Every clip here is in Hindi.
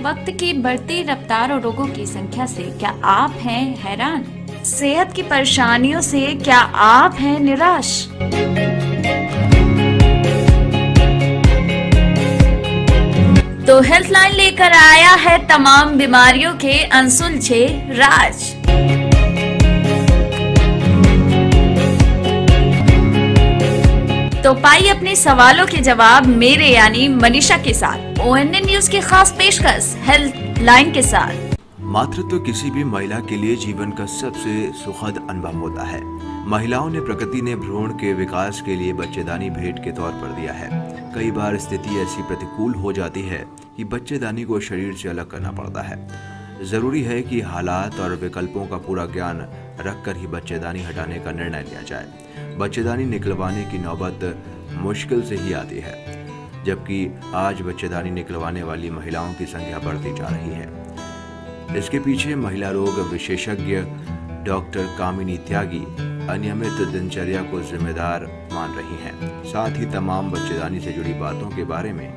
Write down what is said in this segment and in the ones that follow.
वक्त की बढ़ती रफ्तार और रोगों की संख्या से क्या आप हैं हैरान? सेहत की परेशानियों से क्या आप हैं निराश? तो हेल्थलाइन लेकर आया है तमाम बीमारियों के अनसुलझे राज। तो पाइए अपने सवालों के जवाब मेरे यानी मनीषा के साथ ONN न्यूज की खास पेशकश हेल्थ लाइन के साथ। मातृत्व किसी भी महिला के लिए जीवन का सबसे सुखद अनुभव होता है। महिलाओं ने प्रकृति ने भ्रूण के विकास के लिए बच्चेदानी भेंट के तौर पर दिया है। कई बार स्थिति ऐसी प्रतिकूल हो जाती है कि बच्चेदानी को शरीर से अलग करना पड़ता है। जरूरी है कि हालात और विकल्पों का पूरा ज्ञान रखकर ही बच्चेदानी हटाने का निर्णय लिया जाए। बच्चेदानी निकलवाने की नौबत मुश्किल से ही आती है, जबकि आज बच्चेदानी निकलवाने वाली महिलाओं की संख्या बढ़ती जा रही है। इसके पीछे महिला रोग विशेषज्ञ डॉक्टर कामिनी त्यागी अनियमित दिनचर्या को जिम्मेदार मान रही हैं। साथ ही तमाम बच्चेदानी से जुड़ी बातों के बारे में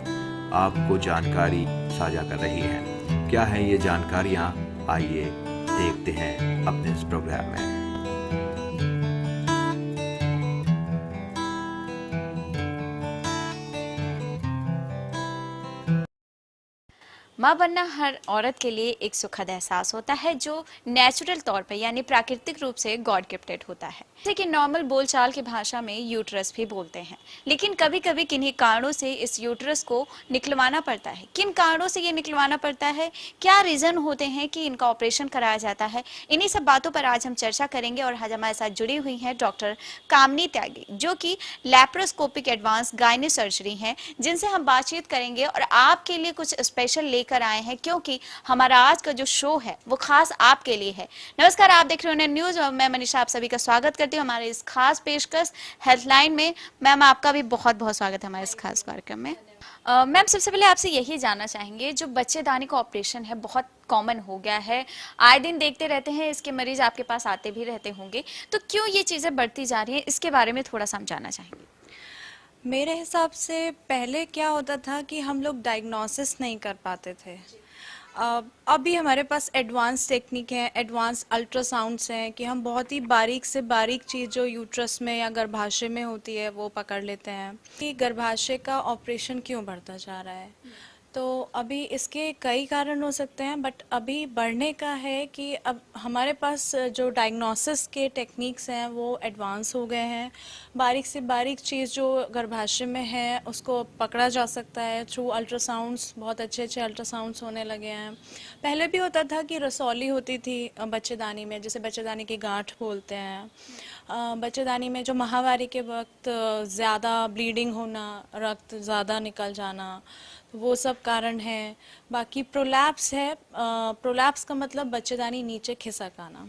आपको जानकारी साझा कर रही हैं। क्या है ये जानकारियां, आइए देखते हैं अपने इस प्रोग्राम में। माँ बनना हर औरत के लिए एक सुखद एहसास होता है जो नेचुरल तौर पर यानी प्राकृतिक रूप से गॉड गिफ्टेड होता है। जैसे कि नॉर्मल बोलचाल की भाषा में यूट्रस भी बोलते हैं, लेकिन कभी कभी किन्हीं कारणों से इस यूट्रस को निकलवाना पड़ता है। किन कारणों से ये निकलवाना पड़ता है, क्या रीजन होते हैं कि इनका ऑपरेशन कराया जाता है, इन्हीं सब बातों पर आज हम चर्चा करेंगे। और आज हमारे साथ जुड़ी हुई हैं डॉक्टर कामिनी त्यागी, जो कि लैप्रोस्कोपिक एडवांस गायनी सर्जरी हैं, जिनसे हम बातचीत करेंगे और आपके लिए कुछ स्पेशल लेकर आए हैं, क्योंकि हमारा आज का जो शो है वो खास आपके लिए है। नमस्कार, आप देख रहे हो न्यूज और मैं मनीषा आप सभी का स्वागत करती हूँ हमारे इस खास पेशकश हेल्थलाइन में। मैम, आपका भी बहुत बहुत स्वागत है हमारे इस खास कार्यक्रम में। मैम, सबसे पहले आपसे यही जानना चाहेंगे, जो बच्चेदानी का ऑपरेशन है बहुत कॉमन हो गया है, आए दिन देखते रहते हैं, इसके मरीज आपके पास आते भी रहते होंगे, तो क्यों ये चीजें बढ़ती जा रही हैं, इसके बारे में थोड़ा समझाना चाहेंगे। मेरे हिसाब से पहले क्या होता था कि हम लोग डायग्नोसिस नहीं कर पाते थे। अभी हमारे पास एडवांस टेक्निक है, एडवांस अल्ट्रासाउंड्स हैं कि हम बहुत ही बारीक से बारीक चीज़ जो यूट्रस में या गर्भाशय में होती है वो पकड़ लेते हैं। कि गर्भाशय का ऑपरेशन क्यों बढ़ता जा रहा है, तो अभी इसके कई कारण हो सकते हैं, बट अभी बढ़ने का है कि अब हमारे पास जो डायग्नोसिस के टेक्निक्स हैं वो एडवांस हो गए हैं। बारीक से बारीक चीज़ जो गर्भाशय में है उसको पकड़ा जा सकता है थ्रू अल्ट्रासाउंड्स। बहुत अच्छे अच्छे अल्ट्रासाउंड्स होने लगे हैं। पहले भी होता था कि रसौली होती थी बच्चेदानी में, जैसे बच्चेदानी की गांठ बोलते हैं। बच्चेदानी में जो माहवारी के वक्त ज़्यादा ब्लीडिंग होना, रक्त ज़्यादा निकल जाना, वो सब कारण है। बाकी प्रोलैप्स है। प्रोलैप्स का मतलब बच्चेदानी नीचे खिसक आना।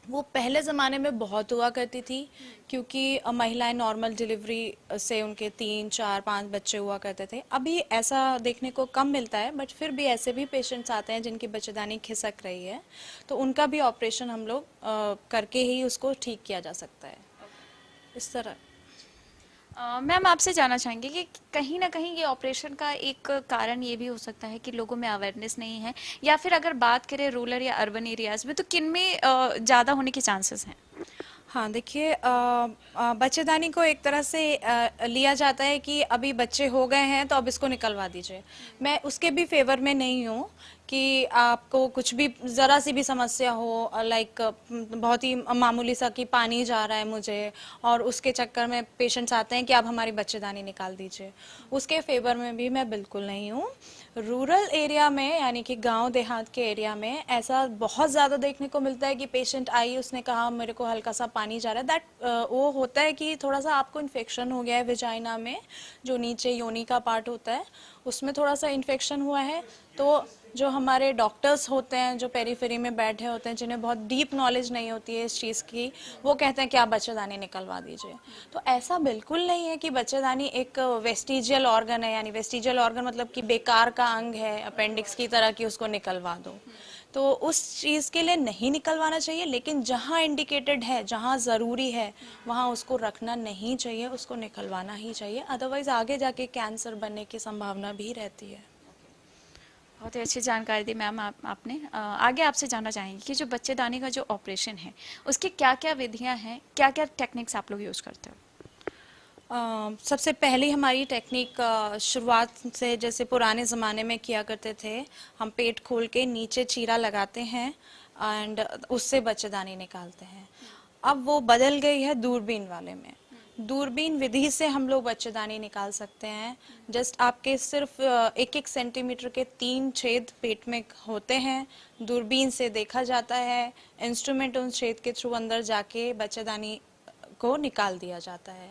वो पहले ज़माने में बहुत हुआ करती थी, क्योंकि महिलाएं नॉर्मल डिलीवरी से उनके 3, 4, 5 बच्चे हुआ करते थे। अभी ऐसा देखने को कम मिलता है, बट फिर भी ऐसे भी पेशेंट्स आते हैं जिनकी बच्चेदानी खिसक रही है, तो उनका भी ऑपरेशन हम लोग करके ही उसको ठीक किया जा सकता है। इस तरह मैम, आपसे जानना चाहेंगे कि कहीं ना कहीं ये ऑपरेशन का एक कारण ये भी हो सकता है कि लोगों में अवेयरनेस नहीं है, या फिर अगर बात करें रूरल या अर्बन एरियाज में, तो किन में ज़्यादा होने के चांसेस हैं। हाँ, देखिए, बच्चेदानी को एक तरह से लिया जाता है कि अभी बच्चे हो गए हैं तो अब इसको निकलवा दीजिए। मैं उसके भी फेवर में नहीं हूँ कि आपको कुछ भी ज़रा सी भी समस्या हो, लाइक बहुत ही मामूली सा कि पानी जा रहा है मुझे, और उसके चक्कर में पेशेंट्स आते हैं कि आप हमारी बच्चेदानी निकाल दीजिए, उसके फेवर में भी मैं बिल्कुल नहीं हूँ। रूरल एरिया में यानी कि गांव देहात के एरिया में ऐसा बहुत ज़्यादा देखने को मिलता है कि पेशेंट आई, उसने कहा मेरे को हल्का सा पानी जा रहा है। दैट वो होता है कि थोड़ा सा आपको इन्फेक्शन हो गया है विजाइना में, जो नीचे योनि का पार्ट होता है उसमें थोड़ा सा इन्फेक्शन हुआ है। तो जो हमारे डॉक्टर्स होते हैं जो पेरीफेरी में बैठे होते हैं, जिन्हें बहुत डीप नॉलेज नहीं होती है इस चीज़ की, वो कहते हैं कि आप बच्चेदानी निकलवा दीजिए। तो ऐसा बिल्कुल नहीं है कि बच्चेदानी एक वेस्टिजियल ऑर्गन है, यानी वेस्टिजियल ऑर्गन मतलब कि बेकार का अंग है अपेंडिक्स की तरह कि उसको निकलवा दो। तो उस चीज़ के लिए नहीं निकलवाना चाहिए, लेकिन जहाँ इंडिकेटेड है, जहाँ ज़रूरी है, वहाँ उसको रखना नहीं चाहिए, उसको निकलवाना ही चाहिए। अदरवाइज़ आगे जाके कैंसर बनने की संभावना भी रहती है। बहुत ही अच्छी जानकारी दी मैम आपने। आगे आपसे जानना चाहेंगे कि जो बच्चेदानी का जो ऑपरेशन है उसकी क्या क्या विधियां हैं, क्या क्या टेक्निक्स आप लोग यूज़ करते हो? सबसे पहली हमारी टेक्निक शुरुआत से जैसे पुराने ज़माने में किया करते थे, हम पेट खोल के नीचे चीरा लगाते हैं एंड उससे बच्चेदानी निकालते हैं। अब वो बदल गई है दूरबीन वाले में। दूरबीन विधि से हम लोग बच्चेदानी निकाल सकते हैं। जस्ट आपके सिर्फ 1-1 सेंटीमीटर के 3 छेद पेट में होते हैं। दूरबीन से देखा जाता है, इंस्ट्रूमेंट उन छेद के थ्रू अंदर जाके बच्चेदानी को निकाल दिया जाता है।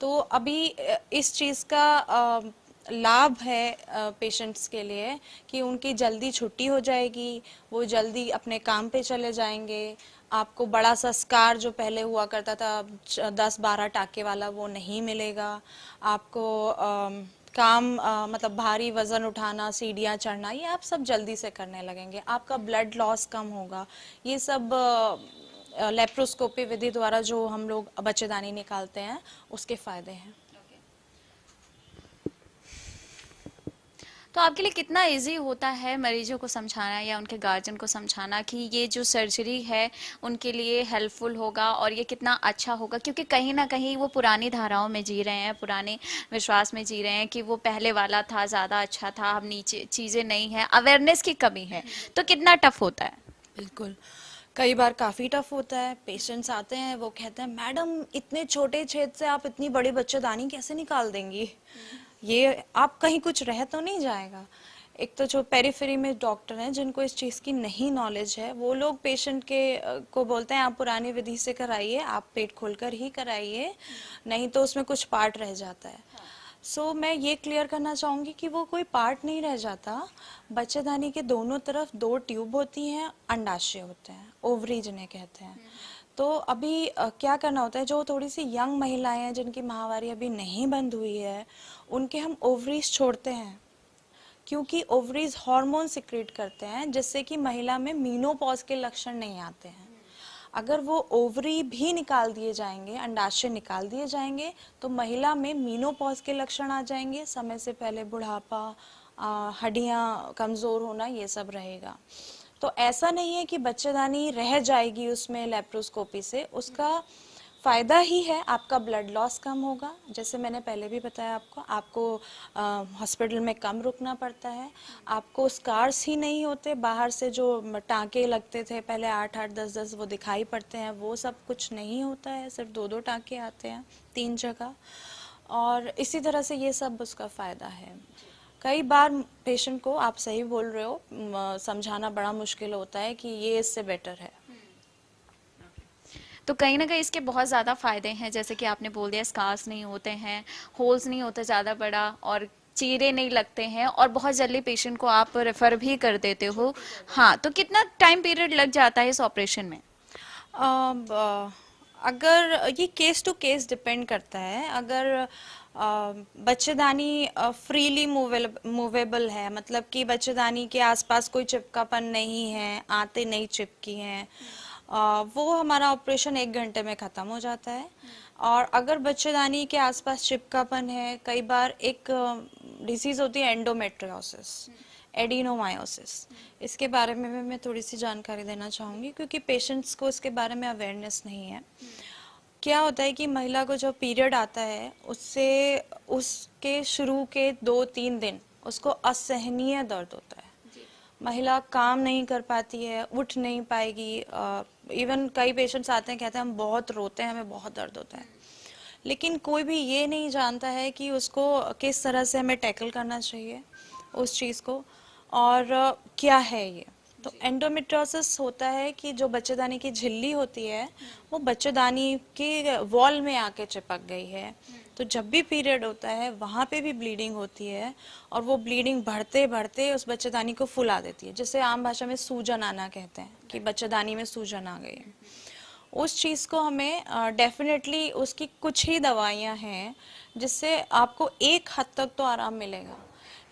तो अभी इस चीज़ का लाभ है पेशेंट्स के लिए कि उनकी जल्दी छुट्टी हो जाएगी, वो जल्दी अपने काम पे चले जाएंगे। आपको बड़ा सा स्कार जो पहले हुआ करता था 10-12 टाके वाला, वो नहीं मिलेगा आपको। काम मतलब भारी वजन उठाना, सीढ़ियाँ चढ़ना, ये आप सब जल्दी से करने लगेंगे। आपका ब्लड लॉस कम होगा। ये सब लेप्रोस्कोपी विधि द्वारा जो हम लोग बच्चेदानी निकालते हैं उसके फायदे हैं। तो आपके लिए कितना इजी होता है मरीजों को समझाना या उनके गार्जियन को समझाना कि ये जो सर्जरी है उनके लिए हेल्पफुल होगा और ये कितना अच्छा होगा, क्योंकि कहीं ना कहीं वो पुरानी धाराओं में जी रहे हैं, पुराने विश्वास में जी रहे हैं कि वो पहले वाला था, ज़्यादा अच्छा था, अब नीचे चीज़ें नहीं हैं, अवेयरनेस की कमी है। तो कितना टफ होता है? बिल्कुल, कई बार काफ़ी टफ होता है। पेशेंट्स आते हैं, वो कहते हैं मैडम इतने छोटे छेद से आप इतनी बड़ी बच्चेदानी कैसे निकाल देंगी, ये आप कहीं कुछ रह तो नहीं जाएगा। एक तो जो पेरिफेरी में डॉक्टर हैं जिनको इस चीज़ की नहीं नॉलेज है, वो लोग पेशेंट के को बोलते हैं आप पुरानी विधि से कराइए, आप पेट खोलकर ही कराइए, नहीं तो उसमें कुछ पार्ट रह जाता है। सो मैं ये क्लियर करना चाहूँगी कि वो कोई पार्ट नहीं रह जाता। बच्चेदानी के दोनों तरफ 2 ट्यूब होती हैं, अंडाशय होते हैं, ओवरी जिन्हें कहते हैं। तो अभी क्या करना होता है, जो थोड़ी सी यंग महिलाएं हैं जिनकी माहवारी अभी नहीं बंद हुई है, उनके हम ओवरीज छोड़ते हैं, क्योंकि ओवरीज हार्मोन सिक्रेट करते हैं जिससे कि महिला में मीनोपॉज के लक्षण नहीं आते हैं। अगर वो ओवरी भी निकाल दिए जाएंगे, अंडाशय निकाल दिए जाएंगे, तो महिला में मीनोपॉज के लक्षण आ जाएंगे, समय से पहले बुढ़ापा, हड्डियां कमज़ोर होना, ये सब रहेगा। तो ऐसा नहीं है कि बच्चेदानी रह जाएगी उसमें लेप्रोस्कोपी से, उसका फ़ायदा ही है, आपका ब्लड लॉस कम होगा। जैसे मैंने पहले भी बताया आपको हॉस्पिटल में कम रुकना पड़ता है, आपको स्कार्स ही नहीं होते, बाहर से जो टाँके लगते थे पहले 8-8 10-10 वो दिखाई पड़ते हैं, वो सब कुछ नहीं होता है, सिर्फ 2-2 टाँके आते हैं 3 जगह। और इसी तरह से ये सब उसका फ़ायदा है। कई बार पेशेंट को, आप सही बोल रहे हो, समझाना बड़ा मुश्किल होता है कि ये इससे बेटर है। तो कहीं ना कहीं इसके बहुत ज़्यादा फ़ायदे हैं, जैसे कि आपने बोल दिया स्कार्स नहीं होते हैं, होल्स नहीं होते ज़्यादा बड़ा, और चीरे नहीं लगते हैं, और बहुत जल्दी पेशेंट को आप रेफ़र भी कर देते हो। हाँ, तो कितना टाइम पीरियड लग जाता है इस ऑपरेशन में? अगर ये केस टू केस डिपेंड करता है। अगर बच्चेदानी फ्रीली मूवेबल है, मतलब कि बच्चेदानी के आसपास कोई चिपकापन नहीं है, आते नहीं चिपकी हैं, वो हमारा ऑपरेशन 1 घंटे में ख़त्म हो जाता है। और अगर बच्चेदानी के आसपास चिपकापन है, कई बार एक डिसीज़ होती है एंडोमेट्रियोसिस, एडिनोमायोसिस, इसके बारे में भी मैं थोड़ी सी जानकारी देना चाहूँगी क्योंकि पेशेंट्स को इसके बारे में अवेयरनेस नहीं है। क्या होता है कि महिला को जब पीरियड आता है, उससे उसके शुरू के 2-3 दिन उसको असहनीय दर्द होता है। महिला काम नहीं कर पाती है, उठ नहीं पाएगी। इवन कई पेशेंट्स आते हैं, कहते हैं हम बहुत रोते हैं, हमें बहुत दर्द होता है, लेकिन कोई भी ये नहीं जानता है कि उसको किस तरह से हमें टैकल करना चाहिए उस चीज़ को, और क्या है ये। तो एंडोमेट्रियोसिस होता है कि जो बच्चेदानी की झिल्ली होती है वो बच्चेदानी के वॉल में आके चिपक गई है। तो जब भी पीरियड होता है वहाँ पे भी ब्लीडिंग होती है, और वो ब्लीडिंग बढ़ते बढ़ते उस बच्चेदानी को फुला देती है, जिसे आम भाषा में सूजन आना कहते हैं कि बच्चेदानी में सूजन आ गई है। उस चीज़ को हमें डेफिनेटली उसकी कुछ ही दवाइयाँ हैं जिससे आपको एक हद तक तो आराम मिलेगा,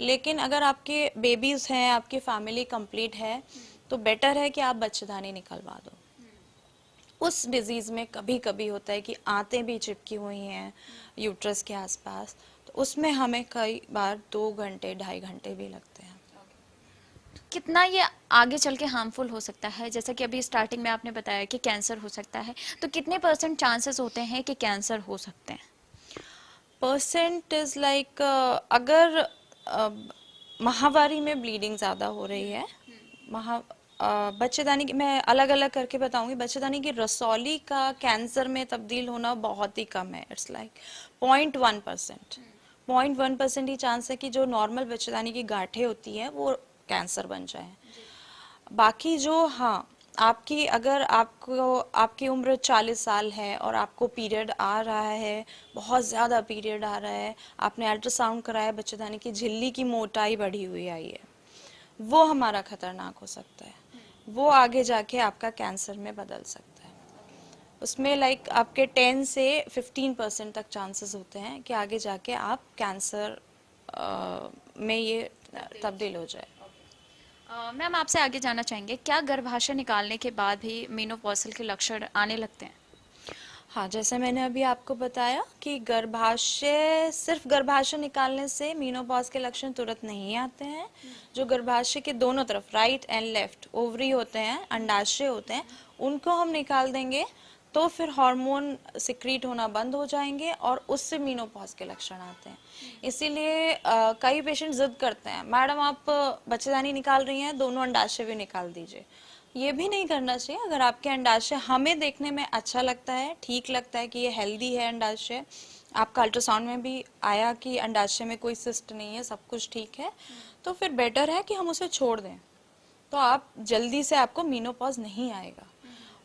लेकिन अगर आपके बेबीज़ हैं, आपकी फैमिली कंप्लीट है, तो बेटर है कि आप बच्चेदानी निकलवा दो। उस डिजीज़ में कभी कभी होता है कि आंतें भी चिपकी हुई हैं यूट्रस के आसपास, तो उसमें हमें कई बार 2 घंटे 2.5 घंटे भी लगते हैं। कितना ये आगे चल के हार्मफुल हो सकता है? जैसा कि अभी स्टार्टिंग में आपने बताया कि कैंसर हो सकता है, तो कितने परसेंट चांसेस होते हैं कि कैंसर हो सकते हैं? परसेंट इज लाइक, अगर माहवारी में ब्लीडिंग ज़्यादा हो रही है, महा बच्चेदानी की मैं अलग अलग करके बताऊंगी। बच्चेदानी की रसौली का कैंसर में तब्दील होना बहुत ही कम है, इट्स लाइक 0.1%। 0.1% ही चांस है कि जो नॉर्मल बच्चेदानी की गांठें होती हैं वो कैंसर बन जाए। बाकी जो, हाँ, आपकी अगर आपको आपकी उम्र 40 साल है और आपको पीरियड आ रहा है, बहुत ज़्यादा पीरियड आ रहा है, आपने अल्ट्रासाउंड कराया, बच्चेदानी की झिल्ली की मोटाई बढ़ी हुई आई है, वो हमारा खतरनाक हो सकता है। वो आगे जाके आपका कैंसर में बदल सकता है। उसमें लाइक आपके 10 से 15% तक चांसेस होते हैं कि आगे जाके आप कैंसर में ये तब्दील हो जाए। मैम, आपसे आगे जानना चाहेंगे, क्या गर्भाशय निकालने के बाद भी मेनोपॉजल के लक्षण आने लगते हैं? हाँ, जैसे मैंने अभी आपको बताया कि गर्भाशय, सिर्फ गर्भाशय निकालने से मेनोपॉज के लक्षण तुरंत नहीं आते हैं। जो गर्भाशय के दोनों तरफ, राइट एंड लेफ्ट, ओवरी होते हैं, अंडाशय होते हैं, उनको हम निकाल देंगे तो फिर हार्मोन सिक्रीट होना बंद हो जाएंगे और उससे मेनोपॉज के लक्षण आते हैं। इसीलिए कई पेशेंट जिद करते हैं, मैडम आप बच्चेदानी निकाल रही हैं, दोनों अंडाशय भी निकाल दीजिए। ये भी नहीं करना चाहिए। अगर आपके अंडाशय हमें देखने में अच्छा लगता है, ठीक लगता है कि ये हेल्दी है अंडाशय, आपका अल्ट्रासाउंड में भी आया कि अंडाशय में कोई सिस्ट नहीं है, सब कुछ ठीक है, तो फिर बेटर है कि हम उसे छोड़ दें। तो आप जल्दी से, आपको मेनोपॉज नहीं आएगा।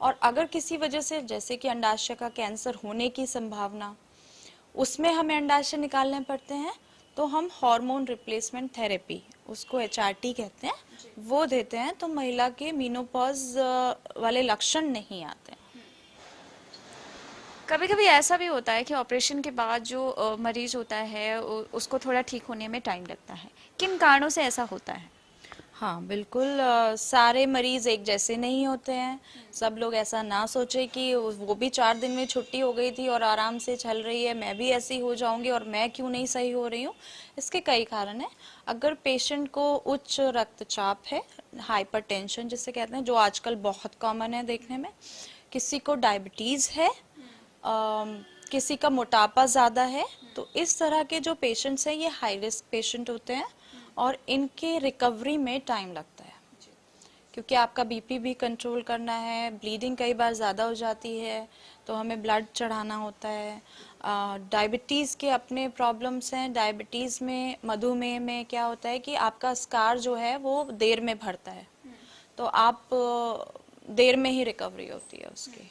और अगर किसी वजह से, जैसे कि अंडाशय का कैंसर होने की संभावना, उसमें हमें अंडाशय निकालने पड़ते हैं, तो हम हार्मोन रिप्लेसमेंट थेरेपी, उसको HRT कहते हैं, वो देते हैं, तो महिला के मेनोपॉज वाले लक्षण नहीं आते हैं। कभी कभी ऐसा भी होता है कि ऑपरेशन के बाद जो मरीज होता है उसको थोड़ा ठीक होने में टाइम लगता है। किन कारणों से ऐसा होता है? हाँ बिल्कुल, सारे मरीज एक जैसे नहीं होते हैं। सब लोग ऐसा ना सोचे कि वो भी 4 दिन में छुट्टी हो गई थी और आराम से चल रही है, मैं भी ऐसी हो जाऊंगी और मैं क्यों नहीं सही हो रही हूँ। इसके कई कारण हैं। अगर पेशेंट को उच्च रक्तचाप है, हाइपरटेंशन जिसे कहते हैं, जो आजकल बहुत कॉमन है देखने में, किसी को डायबिटीज़ है, किसी का मोटापा ज़्यादा है, तो इस तरह के जो पेशेंट्स हैं ये हाई रिस्क पेशेंट होते हैं और इनके रिकवरी में टाइम लगता है, क्योंकि आपका बीपी भी कंट्रोल करना है, ब्लीडिंग कई बार ज़्यादा हो जाती है तो हमें ब्लड चढ़ाना होता है। डायबिटीज़ के अपने प्रॉब्लम्स हैं। डायबिटीज़ में, मधुमेह में क्या होता है कि आपका स्कार जो है वो देर में भरता है, तो आप देर में ही रिकवरी होती है उसकी।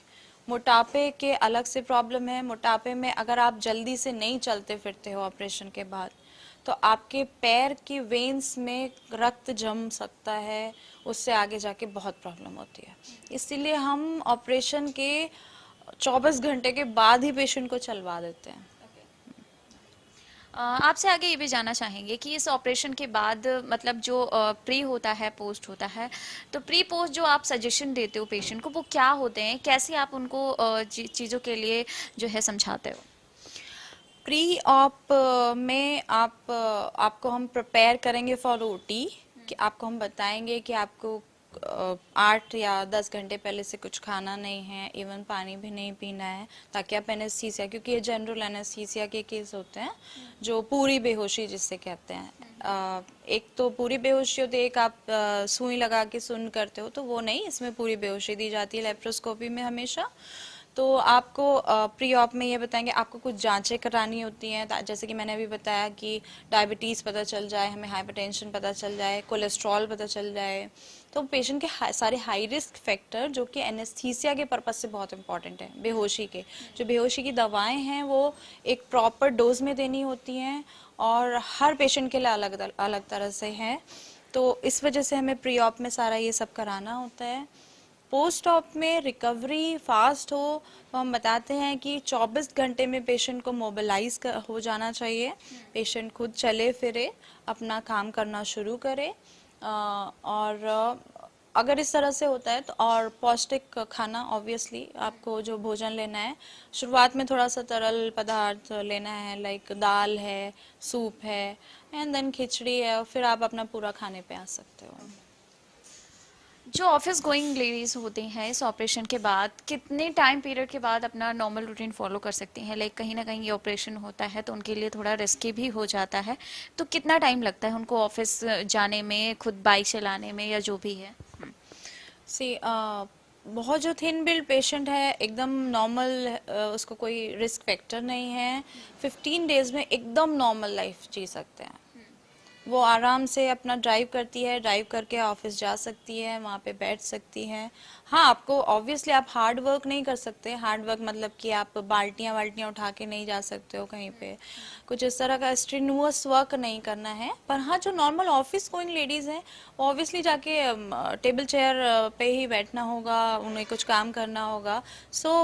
मोटापे के अलग से प्रॉब्लम है। मोटापे में अगर आप जल्दी से नहीं चलते फिरते हो ऑपरेशन के बाद, तो आपके पैर की वेन्स में रक्त जम सकता है, उससे आगे जाके बहुत प्रॉब्लम होती है। इसीलिए हम ऑपरेशन के 24 घंटे के बाद ही पेशेंट को चलवा देते हैं। आपसे आगे ये भी जानना चाहेंगे कि इस ऑपरेशन के बाद, मतलब जो प्री होता है, पोस्ट होता है, तो प्री पोस्ट जो आप सजेशन देते हो पेशेंट को, वो क्या होते हैं? कैसे आप उनको चीज़ों के लिए जो है समझाते हो? प्री ऑप में आपको हम प्रिपेयर करेंगे फॉर OT, कि आपको हम बताएंगे कि आपको 8 या 10 घंटे पहले से कुछ खाना नहीं है, इवन पानी भी नहीं पीना है, ताकि आप एनेस्थीसिया, क्योंकि ये जनरल एनेस्थीसिया के केस होते हैं, जो पूरी बेहोशी जिससे कहते हैं। एक तो पूरी बेहोशी होती है, एक आप सुई लगा के सुन्न करते हो, तो वो नहीं, इसमें पूरी बेहोशी दी जाती है लेप्रोस्कोपी में हमेशा। तो आपको प्री ऑप में ये बताएंगे, आपको कुछ जांचें करानी होती हैं, जैसे कि मैंने अभी बताया कि डायबिटीज़ पता चल जाए, हमें हाइपरटेंशन पता चल जाए, कोलेस्ट्रॉल पता चल जाए। तो पेशेंट के सारे हाई रिस्क फैक्टर, जो कि एनेस्थीसिया के पर्पज से बहुत इंपॉर्टेंट है, बेहोशी के, जो बेहोशी की दवाएं हैं वो एक प्रॉपर डोज में देनी होती हैं और हर पेशेंट के लिए अलग अलग तरह से है। तो इस वजह से हमें प्री ऑप में सारा ये सब कराना होता है। पोस्ट ऑप में रिकवरी फास्ट हो तो हम बताते हैं कि 24 घंटे में पेशेंट को मोबिलाइज हो जाना चाहिए, पेशेंट खुद चले फिरे, अपना काम करना शुरू करे। और अगर इस तरह से होता है तो, और पौष्टिक खाना, ऑब्वियसली आपको जो भोजन लेना है, शुरुआत में थोड़ा सा तरल पदार्थ लेना है, लाइक दाल है, सूप है, एंड देन खिचड़ी है, और फिर आप अपना पूरा खाने पे आ सकते हो। जो ऑफिस गोइंग लेडीज होती हैं इस ऑपरेशन के बाद कितने टाइम पीरियड के बाद अपना नॉर्मल रूटीन फॉलो कर सकती हैं? लाइक कहीं ना कहीं ये ऑपरेशन होता है तो उनके लिए थोड़ा रिस्की भी हो जाता है, तो कितना टाइम लगता है उनको ऑफिस जाने में, खुद बाइक चलाने में, या जो भी है? सी बहुत जो थिन बिल्ड पेशेंट है एकदम नॉर्मल, उसको कोई रिस्क फैक्टर नहीं है, 15 डेज में एकदम नॉर्मल लाइफ जी सकते हैं। वो आराम से अपना ड्राइव करती है, ड्राइव करके ऑफिस जा सकती है, वहाँ पे बैठ सकती है। हाँ, आपको ऑब्वियसली आप हार्ड वर्क नहीं कर सकते। हार्ड वर्क मतलब कि आप बाल्टियाँ वाल्टियाँ उठा के नहीं जा सकते हो कहीं पे, कुछ इस तरह का स्ट्रेनुअस वर्क नहीं करना है। पर हाँ, जो नॉर्मल ऑफिस गोइंग लेडीज़ हैं वो ऑब्वियसली जाके टेबल चेयर पे ही बैठना होगा, उन्हें कुछ काम करना होगा। सो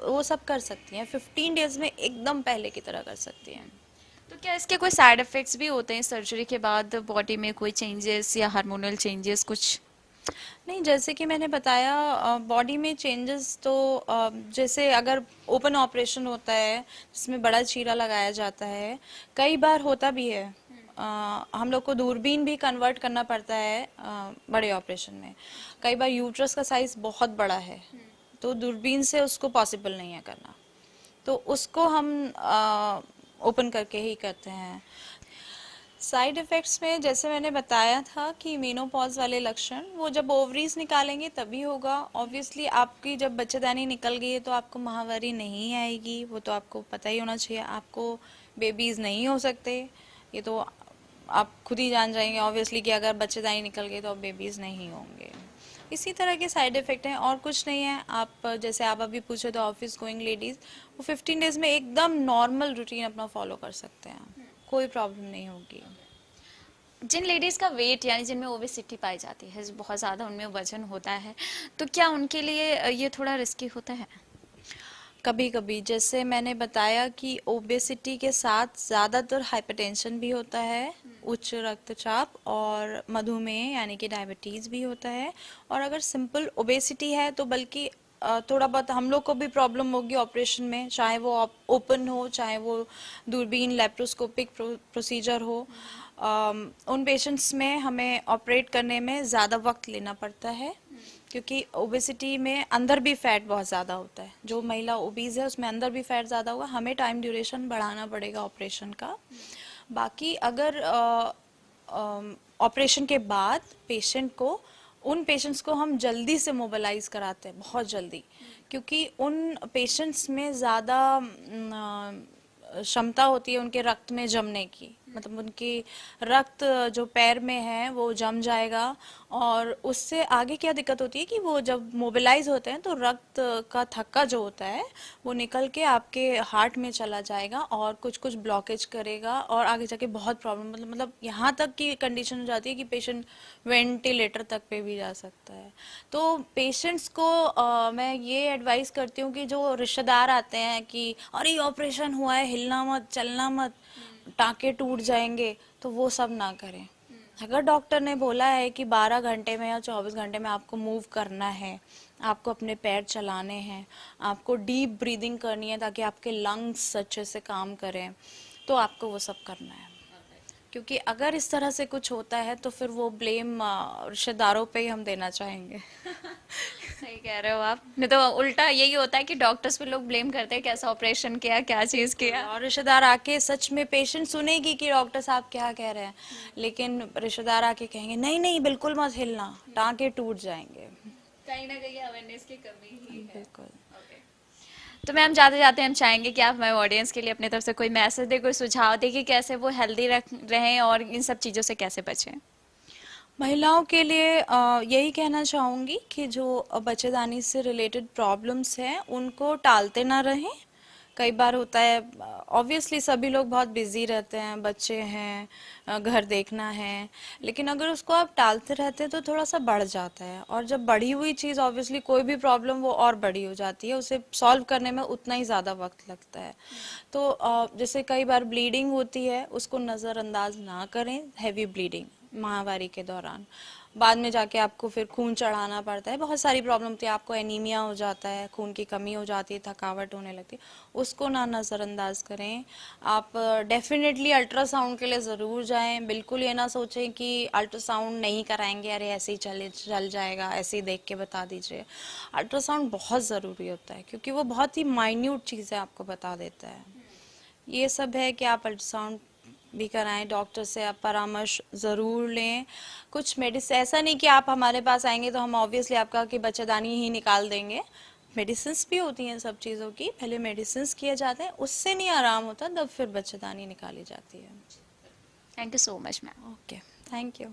वो सब कर सकती हैं, 15 डेज में एकदम पहले की तरह कर सकती हैं। तो क्या इसके कोई साइड इफेक्ट्स भी होते हैं सर्जरी के बाद, बॉडी में कोई चेंजेस या हार्मोनल चेंजेस कुछ? नहीं, जैसे कि मैंने बताया बॉडी में चेंजेस तो जैसे अगर ओपन ऑपरेशन होता है जिसमें बड़ा चीरा लगाया जाता है, कई बार होता भी है। हम लोग को दूरबीन भी कन्वर्ट करना पड़ता है बड़े ऑपरेशन में। कई बार यूट्रस का साइज बहुत बड़ा है तो दूरबीन से उसको पॉसिबल नहीं है करना, तो उसको हम ओपन करके ही करते हैं। साइड इफ़ेक्ट्स में जैसे मैंने बताया था कि मेनोपॉज वाले लक्षण वो जब ओवरीज निकालेंगे तभी होगा। ऑब्वियसली आपकी जब बच्चेदानी निकल गई है तो आपको माहवारी नहीं आएगी, वो तो आपको पता ही होना चाहिए। आपको बेबीज़ नहीं हो सकते, ये तो आप खुद ही जान जाएंगे ऑब्वियसली कि अगर बच्चेदानी निकल गई तो अब बेबीज़ नहीं होंगे। इसी तरह के साइड इफ़ेक्ट हैं और कुछ नहीं है। आप जैसे आप अभी पूछे तो ऑफिस गोइंग लेडीज़ वो 15 डेज में एकदम नॉर्मल रूटीन अपना फॉलो कर सकते हैं, कोई प्रॉब्लम नहीं होगी। जिन लेडीज़ का वेट यानी जिनमें ओबेसिटी पाई जाती है, बहुत ज़्यादा उनमें वजन होता है, तो क्या उनके लिए ये थोड़ा रिस्की होता है? कभी कभी जैसे मैंने बताया कि ओबेसिटी के साथ ज़्यादातर हाइपरटेंशन भी होता है, उच्च रक्तचाप और मधुमेह यानी कि डायबिटीज़ भी होता है। और अगर सिंपल ओबेसिटी है तो बल्कि थोड़ा बहुत हम लोग को भी प्रॉब्लम होगी ऑपरेशन में, चाहे वो ओपन हो चाहे वो दूरबीन लेप्रोस्कोपिक प्रोसीजर हो। उन पेशेंट्स में हमें ऑपरेट करने में ज़्यादा वक्त लेना पड़ता है क्योंकि ओबेसिटी में अंदर भी फैट बहुत ज़्यादा होता है। जो महिला ओबीज है उसमें अंदर भी फैट ज़्यादा होगा, हमें टाइम ड्यूरेशन बढ़ाना पड़ेगा ऑपरेशन का। बाकी अगर ऑपरेशन के बाद पेशेंट को उन पेशेंट्स को हम जल्दी से मोबिलाइज कराते हैं, बहुत जल्दी, क्योंकि उन पेशेंट्स में ज़्यादा क्षमता होती है उनके रक्त में जमने की। मतलब उनकी रक्त जो पैर में है वो जम जाएगा और उससे आगे क्या दिक्कत होती है कि वो जब मोबिलाइज होते हैं तो रक्त का थक्का जो होता है वो निकल के आपके हार्ट में चला जाएगा और कुछ कुछ ब्लॉकेज करेगा और आगे जाके बहुत प्रॉब्लम, मतलब यहाँ तक की कंडीशन हो जाती है कि पेशेंट वेंटिलेटर तक पे भी जा सकता है। तो पेशेंट्स को मैं ये एडवाइस करती हूँ कि जो रिश्तेदार आते हैं कि अरे ऑपरेशन हुआ है, हिलना मत, चलना मत, टाँके टूट जाएंगे, तो वो सब ना करें। अगर डॉक्टर ने बोला है कि 12 घंटे में या 24 घंटे में आपको मूव करना है, आपको अपने पैर चलाने हैं, आपको डीप ब्रीदिंग करनी है ताकि आपके लंग्स अच्छे से काम करें, तो आपको वो सब करना है। क्योंकि अगर इस तरह से कुछ होता है तो फिर वो ब्लेम रिश्तेदारों पे ही हम देना चाहेंगे। सही कह रहे हो आप, नहीं तो उल्टा यही होता है कि डॉक्टर्स पे लोग ब्लेम करते हैं, कैसा ऑपरेशन किया, क्या चीज़ किया। और रिश्तेदार आके सच में पेशेंट सुनेगी कि डॉक्टर साहब क्या कह रहे हैं, लेकिन रिश्तेदार आके कहेंगे नहीं नहीं बिल्कुल मत हिलना, टाँके टूट जाएंगे। कहीं ना कहीं अवेयरनेस की कमी ही है। बिल्कुल। तो मैम जाते जाते हम चाहेंगे कि आप हमारे ऑडियंस के लिए अपनी तरफ से कोई मैसेज दे, कोई सुझाव दे कि कैसे वो हेल्दी रहें और इन सब चीज़ों से कैसे बचें। महिलाओं के लिए यही कहना चाहूँगी कि जो बच्चेदानी से रिलेटेड प्रॉब्लम्स हैं उनको टालते ना रहें। कई बार होता है, ऑब्वियसली सभी लोग बहुत बिजी रहते हैं, बच्चे हैं, घर देखना है, लेकिन अगर उसको आप टालते रहते हैं तो थोड़ा सा बढ़ जाता है। और जब बढ़ी हुई चीज़ ऑब्वियसली कोई भी प्रॉब्लम वो और बड़ी हो जाती है, उसे सॉल्व करने में उतना ही ज़्यादा वक्त लगता है। तो जैसे कई बार ब्लीडिंग होती है उसको नज़रअंदाज ना करें, हैवी ब्लीडिंग महामारी के दौरान। बाद में जाके आपको फिर खून चढ़ाना पड़ता है, बहुत सारी प्रॉब्लम होती है, आपको एनीमिया हो जाता है, खून की कमी हो जाती है, थकावट होने लगती है, उसको ना नज़रअंदाज करें। आप डेफिनेटली अल्ट्रासाउंड के लिए ज़रूर जाएं। बिल्कुल ये ना सोचें कि अल्ट्रासाउंड नहीं कराएंगे, अरे ऐसे ही चल जाएगा, ऐसे ही देख के बता दीजिए। अल्ट्रासाउंड बहुत ज़रूरी होता है क्योंकि वो बहुत ही माइन्यूट चीज़ें आपको बता देता है। ये सब है कि आप अल्ट्रासाउंड भी कराएं, डॉक्टर से आप परामर्श ज़रूर लें। कुछ मेडिसिन, ऐसा नहीं कि आप हमारे पास आएंगे तो हम ऑब्वियसली आपका कि बच्चेदानी ही निकाल देंगे। मेडिसिन्स भी होती हैं सब चीज़ों की, पहले मेडिसिन्स किए जाते हैं, उससे नहीं आराम होता तब फिर बच्चेदानी निकाली जाती है। Thank you so much ma'am. Okay, thank you.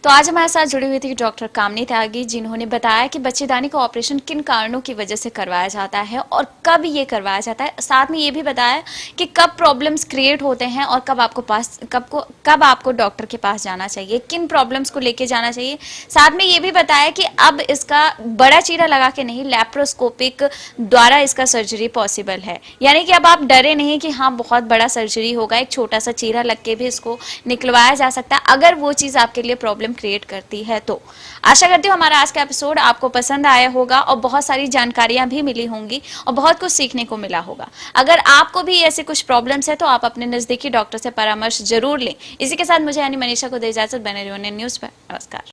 तो आज हमारे साथ जुड़ी हुई थी डॉक्टर कामनी त्यागी, जिन्होंने बताया कि बच्चेदानी का ऑपरेशन किन कारणों की वजह से करवाया जाता है और कब ये करवाया जाता है। साथ में ये भी बताया कि कब प्रॉब्लम्स क्रिएट होते हैं और कब आपको डॉक्टर के पास जाना चाहिए, किन प्रॉब्लम्स को लेके जाना चाहिए। साथ में ये भी बताया कि अब इसका बड़ा चीरा लगा के नहीं, लैप्रोस्कोपिक द्वारा इसका सर्जरी पॉसिबल है, यानी कि अब आप डरे नहीं कि हाँ बहुत बड़ा सर्जरी होगा, एक छोटा सा चीरा लग के भी इसको निकलवाया जा सकता है अगर वो चीज़ आपके लिए प्रॉब्लम क्रिएट करती है। तो आशा करती हूँ हमारा आज का एपिसोड आपको पसंद आया होगा और बहुत सारी जानकारियां भी मिली होंगी और बहुत कुछ सीखने को मिला होगा। अगर आपको भी ऐसे कुछ प्रॉब्लम्स है तो आप अपने नजदीकी डॉक्टर से परामर्श जरूर लें। इसी के साथ मुझे यानी मनीषा को दे इजाजत। बने रहिए न्यूज़ पर। नमस्कार।